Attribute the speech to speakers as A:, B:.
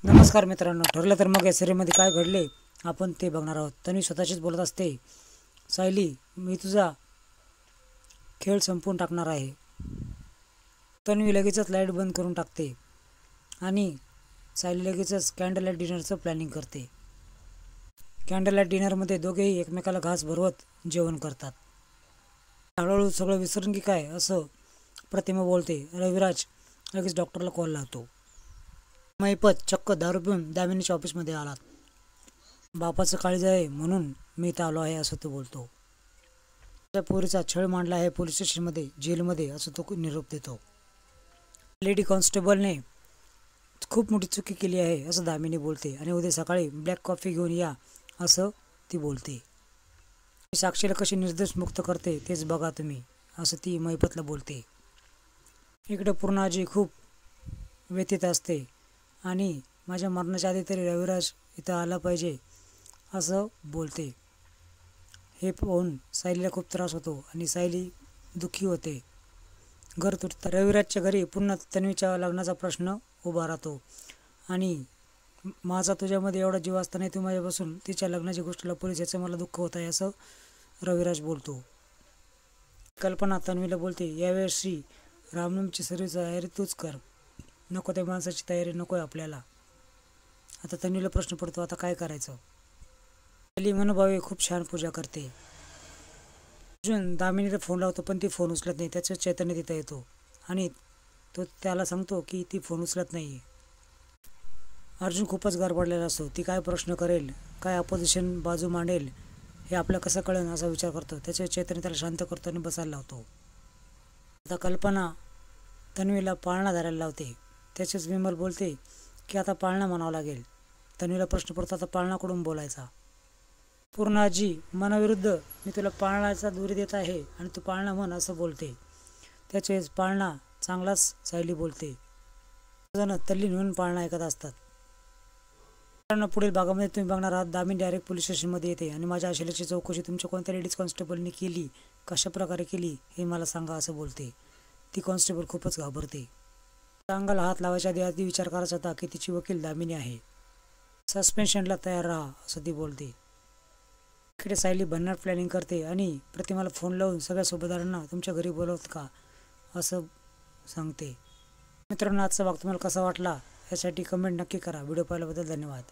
A: नमस्कार मित्रांनो, ठरलं तर मग या सिरीजमध्ये काय घडले आपण ते बघणार आहोत. तन्वी स्वतःशीच बोलत असते, सायली मी तुझा खेळ संपवून टाकणार आहे. तन्वी लगेचच लाईट बंद करून टाकते आणि सायली लगेचच कॅन्डल लाईट डिनरचं प्लॅनिंग करते. कॅन्डल लाईट डिनरमध्ये दोघेही एकमेकाला घास भरवत जेवण करतात. हळूहळू सगळं विसरून की काय असं प्रतिमा बोलते. रविराज लगेच डॉक्टरला कॉल लावतो. महिपत चक्क दारू पिऊन दामिनीच्या ऑफिसमध्ये आलात. बापाचं काळजी आहे म्हणून मी इथं आलो आहे असं तो बोलतो. त्या पोरीचा छळ मांडला आहे पोलीस स्टेशनमध्ये, जेलमध्ये असं तो निरोप देतो. लेडी कॉन्स्टेबलने खूप मोठी चुकी केली आहे असं दामिनी बोलते आणि उद्या सकाळी ब्लॅक कॉफी घेऊन या असं ती बोलते. साक्षीला कशी निर्दोष मुक्त करते तेच बघा तुम्ही असं ती महिपतला बोलते. इकडे पूर्णाजी खूप व्यथित असते आणि माझ्या मरणाच्या आधी तरी रविराज इथं आला पाहिजे असं बोलते. हे पाहून सायलीला खूप त्रास होतो आणि सायली दुःखी होते. घर तुटतं. रविराजच्या घरी पुन्हा तन्वीच्या लग्नाचा प्रश्न उभा राहतो आणि माझा तुझ्यामध्ये एवढा जीव असताना तू माझ्यापासून तिच्या लग्नाची गोष्ट लपवलीस याचं मला दुःख होत आहे असं रविराज बोलतो. कल्पना तन्वीला बोलते, यावेळी रामनवमीची सर्व तयारी तूच कर, नको त्या माणसाची तयारी नको आहे आपल्याला. आता तन्वीला प्रश्न पडतो, आता काय करायचं. सायली मनोभावे खूप छान पूजा करते. अर्जुन दामिनीला फोन लावतो पण ती फोन उचलत नाही. त्याचं चैतन्य तिथं येतो आणि तो त्याला सांगतो की ती फोन उचलत नाही. अर्जुन खूपच गडबडलेला असतो. ती काय प्रश्न करेल, काय अपोजिशन बाजू मांडेल हे आपल्याला कसं कळेल असा विचार करतो. त्याचे चैतन्य त्याला शांत करतो आणि बसायला लावतो. आता कल्पना तन्वीला पाळणा धरायला लावते. त्याचेच विमल बोलते की आता पाळणा म्हणावं लागेल. तन्वीला प्रश्न पडतो, आता पाळणाकडून बोलायचा. पूर्णाजी मनाविरुद्ध मी तुला पाळणाचा दुरी देत आहे आणि तू पाळणा म्हण असं बोलते. त्याचेच पाळणा चांगलाच सायली बोलते. जण तल्लीन होऊन पाळणा ऐकत असतात. पुढील भागामध्ये तुम्ही बघणार आहात दामिनी डायरेक्ट पोलीस स्टेशनमध्ये येते आणि माझ्या आशल्याची चौकशी तुमच्या कोणत्या लेडीज कॉन्स्टेबलने केली, कशा प्रकारे केली हे मला सांगा असं बोलते. ती कॉन्स्टेबल खूपच घाबरते. अंगाला हात लावायच्या आधी विचार करायचा होता की तिची वकील दामिनी आहे. सस्पेन्शनला तयार राहा असं ती बोलते. इकडे सायली भन्नाट प्लॅनिंग करते आणि प्रतिमाला फोन लावून सगळ्या सोबतदारांना तुमच्या घरी बोलवत का असं सांगते. मित्रांनो, आजचा भाग तुम्हाला कसा वाटला यासाठी कमेंट नक्की करा. व्हिडिओ पाहिल्याबद्दल धन्यवाद.